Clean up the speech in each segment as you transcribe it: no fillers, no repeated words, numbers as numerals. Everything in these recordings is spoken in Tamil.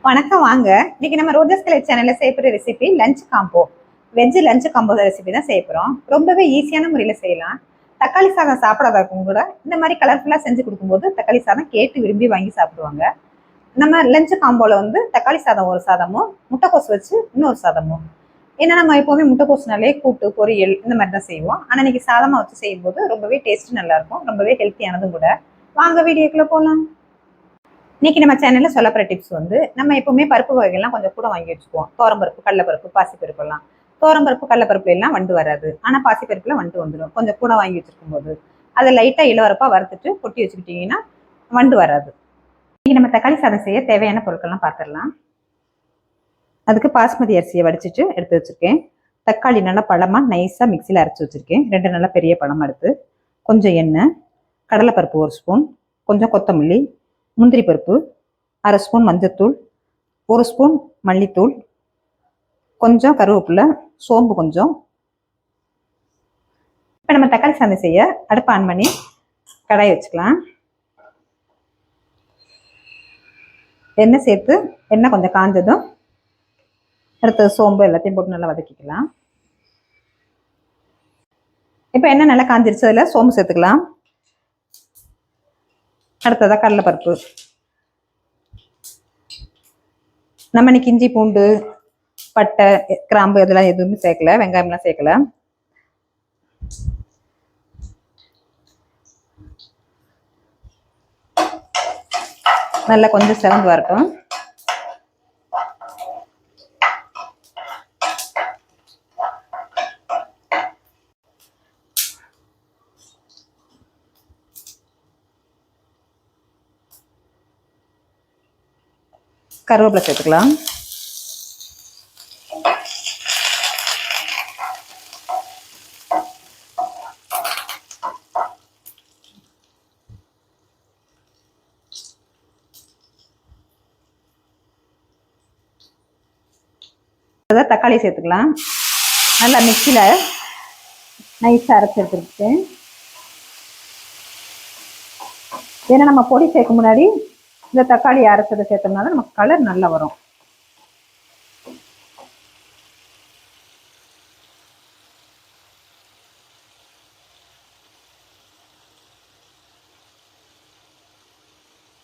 வணக்கம் வாங்க. இன்னைக்கு நம்ம ரோஜஸ் கலை சேனல்ல செய்யப்படுற recipe lunch combo. Veg lunch combo recipe தான் செய்ய போறோம். ரொம்பவே ஈஸியான முறையில் செய்யலாம். தக்காளி சாதம் சாப்பிடாதவங்க கூட இந்த மாதிரி கலர்ஃபுல்லா செஞ்சு கொடுக்கும்போது தக்காளி சாதம் கேட்டு விரும்பி வாங்கி சாப்பிடுவாங்க. நம்ம லஞ்ச் காம்போல வந்து தக்காளி சாதம் ஒரு சாதமும், முட்டைக்கோஸ் வச்சு இன்னொரு சாதமும். ஏன்னா நம்ம எப்பவுமே முட்டைக்கோஸ்னாலே கூட்டு பொரியல் இந்த மாதிரி தான் செய்வோம். ஆனா இன்னைக்கு சாதமா வச்சு செய்யும்போது ரொம்பவே டேஸ்ட் நல்லா இருக்கும். ரொம்பவே ஹெல்த்தியானதும் கூட. வாங்க வீடியோக்குள்ள போலாம். இன்னைக்கு நம்ம சேனல்ல சொல்லப்படுற டிப்ஸ் வந்து நம்ம எப்பவுமே பருப்பு வகைகள்லாம் கொஞ்சம் கூட வாங்கி வச்சுக்குவோம். தோரம்பருப்பு, கடலப்பருப்பு, பாசிப்பருப்பு எல்லாம். தோரம்பருப்பு, கடலப்பருப்பு எல்லாம் வண்டு வராது. ஆனா பாசிப்பருப்புல வண்டு வந்துடும். கொஞ்சம் கூட வாங்கி வச்சிருக்கும் போது அதை லைட்டா இளவரப்பா வறுத்துட்டு கொட்டி வச்சுக்கிட்டீங்கன்னா வண்டு வராது. இன்னைக்கு நம்ம தக்காளி சாதம் செய்ய தேவையான பொருட்கள்லாம் பார்த்துடலாம். அதுக்கு பாஸ்மதி அரிசியை வடிச்சிட்டு எடுத்து வச்சிருக்கேன். தக்காளி நல்லா பழமா நைஸா மிக்சியில் அரைச்சி வச்சிருக்கேன். 2 நல்லா பெரிய பழம் எடுத்து கொஞ்சம் எண்ணெய், கடலைப்பருப்பு 1 ஸ்பூன், கொஞ்சம் கொத்தமல்லி, முந்திரி பருப்பு, 1/2 ஸ்பூன் மஞ்சத்தூள், 1 ஸ்பூன் மல்லித்தூள், கொஞ்சம் கருவேப்பிலை, சோம்பு கொஞ்சம். இப்போ நம்ம தக்காளி சாதம் செய்ய அடுப்பு ஆன் பண்ணி கடாய் வச்சுக்கலாம். எண்ணெய் சேர்த்து எண்ணெய் கொஞ்சம் காஞ்சதும் அடுத்து சோம்பு எல்லாத்தையும் போட்டு நல்லா வதக்கிக்கலாம். இப்போ எண்ணெய் நல்லா காஞ்சிருச்சு, அதில் சோம்பு சேர்த்துக்கலாம். அடுத்ததாக கடலைப்பருப்பு. நம்ம இன்னைக்கு இஞ்சி பூண்டு பட்டை கிராம்பு இதெல்லாம் எதுவுமே சேர்க்கல, வெங்காயம்லாம் சேர்க்கல. நல்லா கொஞ்சம் செவந்து வரட்டும். கருவேப்பிலை சேர்த்துக்கலாம். தக்காளி சேர்த்துக்கலாம். நல்லா மிக்சியில் நைஸாக அரைச்சி எடுத்துருக்கேன். ஏன்னா நம்ம பொடி சேர்க்க முன்னாடி இந்த தக்காளி அரைச்சதை சேர்த்தோம்னால நமக்கு கலர் நல்லா வரும்.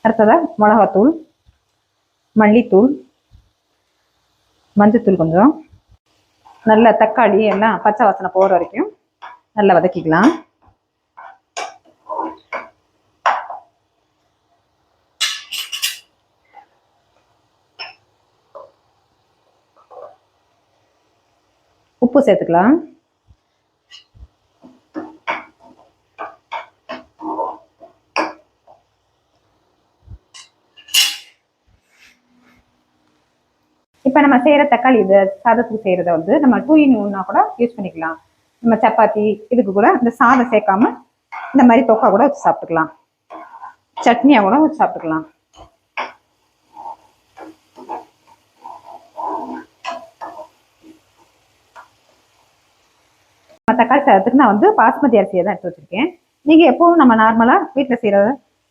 அடுத்ததா மிளகாத்தூள், மல்லித்தூள், மஞ்சத்தூள் கொஞ்சம். நல்லா தக்காளி எல்லாம் பச்சை வாசனை போகிற வரைக்கும் நல்லா வதக்கிக்கலாம். உப்பு சேர்த்துக்கலாம். இப்போ நம்ம செய்கிற தக்காளி இது சாதத்துக்கு செய்கிறத வந்து நம்ம 2 in 1 கூட யூஸ் பண்ணிக்கலாம். நம்ம சப்பாத்தி இதுக்கு கூட இந்த சாதம் சேர்க்காம இந்த மாதிரி தொக்கா கூட வச்சு சாப்பிட்டுக்கலாம், சட்னியாக கூட வச்சு சாப்பிட்டுக்கலாம். தக்காளி சாதத்துக்கு நான் வந்து பாஸ்மதி அரிசியை தான் எடுத்து வச்சிருக்கேன். நீங்கள் எப்பவும் நம்ம நார்மலாக வீட்டில் செய்கிற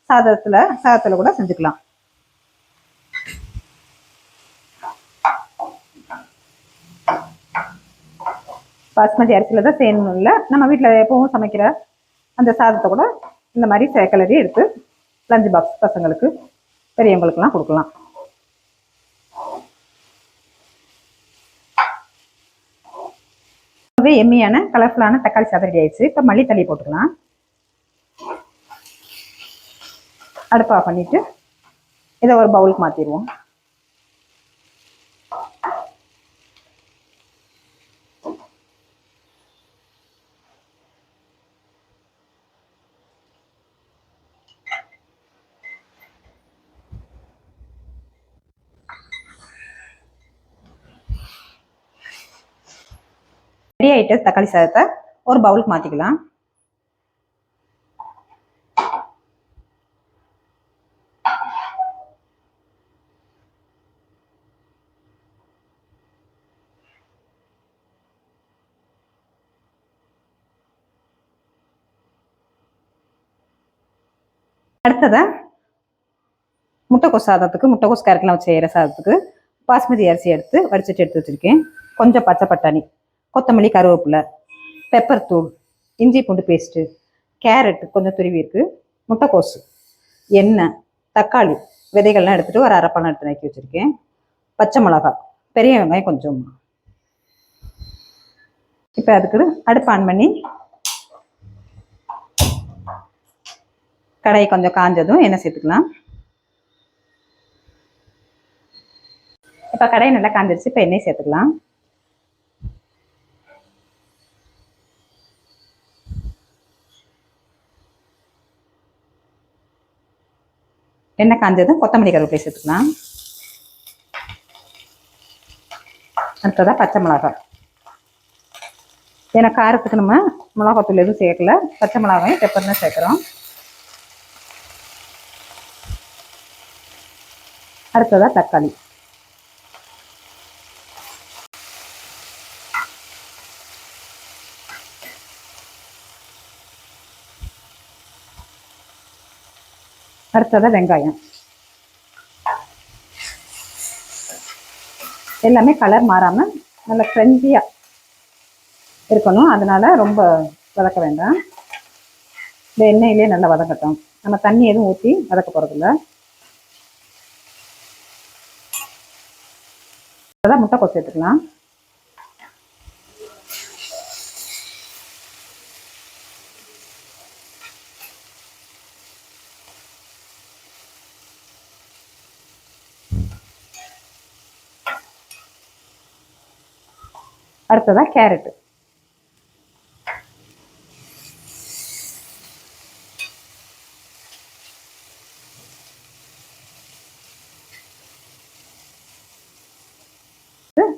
சாதத்தில் கூட செஞ்சுக்கலாம். பாஸ்மதி அரிசியில் தான் செய்யணும் இல்லை, நம்ம வீட்டில் எப்பவும் சமைக்கிற அந்த சாதத்தை கூட இந்த மாதிரி கிளறி எடுத்து லஞ்ச் பாக்ஸ் பசங்களுக்கு பெரியவங்களுக்கெல்லாம் கொடுக்கலாம். ரொம்பவே எம்மியான கலர்ஃபுல்லான தக்காளி சாதம் ரெடி ஆயிடுச்சு. இப்போ மல்லித்தள்ளி போட்டுக்கலாம். அடுப்பு ஆஃப் பண்ணிட்டு இதை ஒரு பவுலுக்கு மாற்றிடுவோம். ரெடி ஆகிட்டு தக்காளி சாதத்தை ஒரு பவுலுக்கு மாற்றிக்கலாம். அடுத்ததா முட்டைக்கோஸ் சாதத்துக்கு முட்டைக்கோஸ் கேரட்லாம் செய்கிற சாதத்துக்கு பாஸ்மதி அரிசி எடுத்து வடிச்சிட்டு எடுத்து வச்சுருக்கேன். கொஞ்சம் பச்சை பட்டாணி, கொத்தமல்லி, கருவேப்பிலை, பெப்பர் தூள், இஞ்சி பூண்டு பேஸ்ட்டு, கேரட் கொஞ்சம் துருவி இருக்குது, முட்டைக்கோஸ், எண்ணெய், தக்காளி விதைகள்லாம் எடுத்துகிட்டு ஒரு அரைப்பழம் எடுத்து நறுக்கி வச்சுருக்கேன். பச்சை மிளகா, பெரிய வெங்காயம் கொஞ்சம். இப்போ அதுக்கு அடுப்பு ஆன் பண்ணி கடாயை கொஞ்சம் காஞ்சதும் எண்ணெய் சேர்த்துக்கலாம். இப்போ கடாயை நல்லா காஞ்சிருச்சு. இப்போ எண்ணெய் சேர்த்துக்கலாம். எண்ணெய் காஞ்சதும் கொத்தமல்லி கருவேப்பிலை சேர்த்துக்கலாம். அடுத்ததாக பச்சை மிளகாய். ஏன்னா காரத்துக்கு நம்ம மிளகாத்தூள் எதுவும் சேர்க்கல, பச்சை மிளகாயும் பெப்பர் தான் சேர்க்குறோம். அடுத்ததாக தக்காளி. அடுத்ததாக வெங்காயம். எல்லாமே கலர் மாறாமல் நல்லா கிரன்ச்சியாக இருக்கணும். அதனால ரொம்ப வதக்க வேண்டாம். இந்த எண்ணெயிலே நல்லா வதக்கட்டும். நம்ம தண்ணி எதுவும் ஊற்றி வதக்க போகிறதில்ல. அதான் முட்டைக்கோஸ் சேர்த்துக்கலாம். அடுத்ததா கேரட்.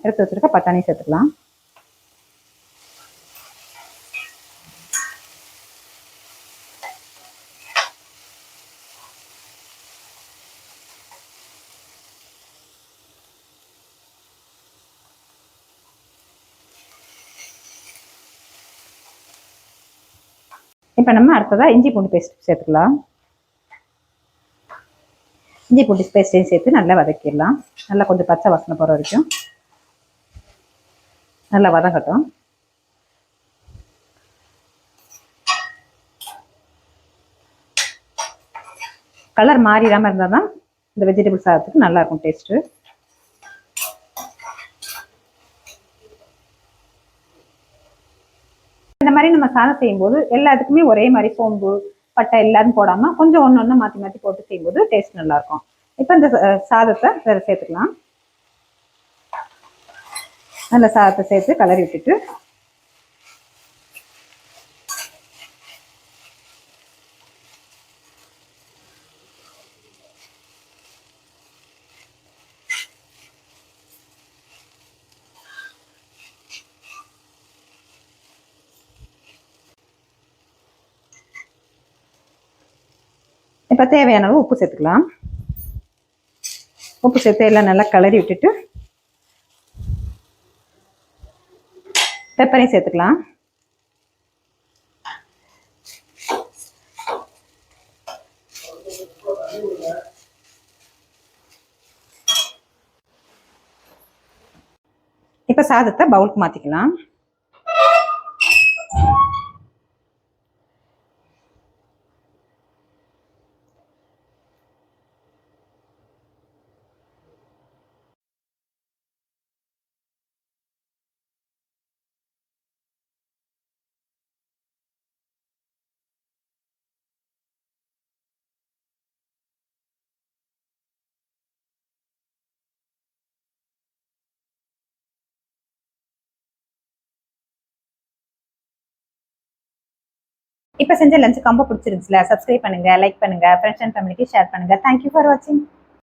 எடுத்து வச்சிருக்க பட்டாணி சேர்த்துக்கலாம். இப்போ நம்ம அடுத்ததா இஞ்சி பூண்டு பேஸ்ட் சேர்த்துக்கலாம். இஞ்சி பூண்டு பேஸ்ட்டையும் சேர்த்து நல்லா வதக்கிடலாம். நல்லா கொஞ்சம் பச்சை வாசனை போகிற வரைக்கும் நல்லா வதங்கட்டும். கலர் மாறிடாமல் இருந்தால் தான் இந்த வெஜிடபிள் சாதத்துக்கு நல்லா இருக்கும் டேஸ்ட்டு. இந்த மாதிரி நம்ம சாதம் செய்யும்போது எல்லாத்துக்குமே ஒரே மாதிரி சோம்பு, பட்டை எல்லாரும் போடாமல் கொஞ்சம் ஒன்று ஒன்று மாற்றி மாற்றி போட்டு செய்யும்போது டேஸ்ட் நல்லாயிருக்கும். இப்போ இந்த சாதத்தை வேறு சேர்த்துக்கலாம். நல்ல சாதத்தை சேர்த்து கலரி விட்டுட்டு இப்போ தேவையான அளவு உப்பு சேர்த்துக்கலாம். உப்பு சேர்த்து எல்லாம் நல்லா கலரி விட்டுட்டு பெப்பரையும் சேர்த்துக்கலாம். இப்போ சாதத்தை பவுலுக்கு மாற்றிக்கலாம். இப்போ செஞ்ச லஞ்ச் காம்போ பிடிச்சிருந்துச்சுல, சப்ஸ்கிரைப் பண்ணுங்க, லைக் பண்ணுங்க, ஃப்ரெண்ட்ஸ் அண்ட் ஃபேமிலிக்கு ஷேர் பண்ணுங்க. தேங்க்யூ ஃபார் வாட்சிங்.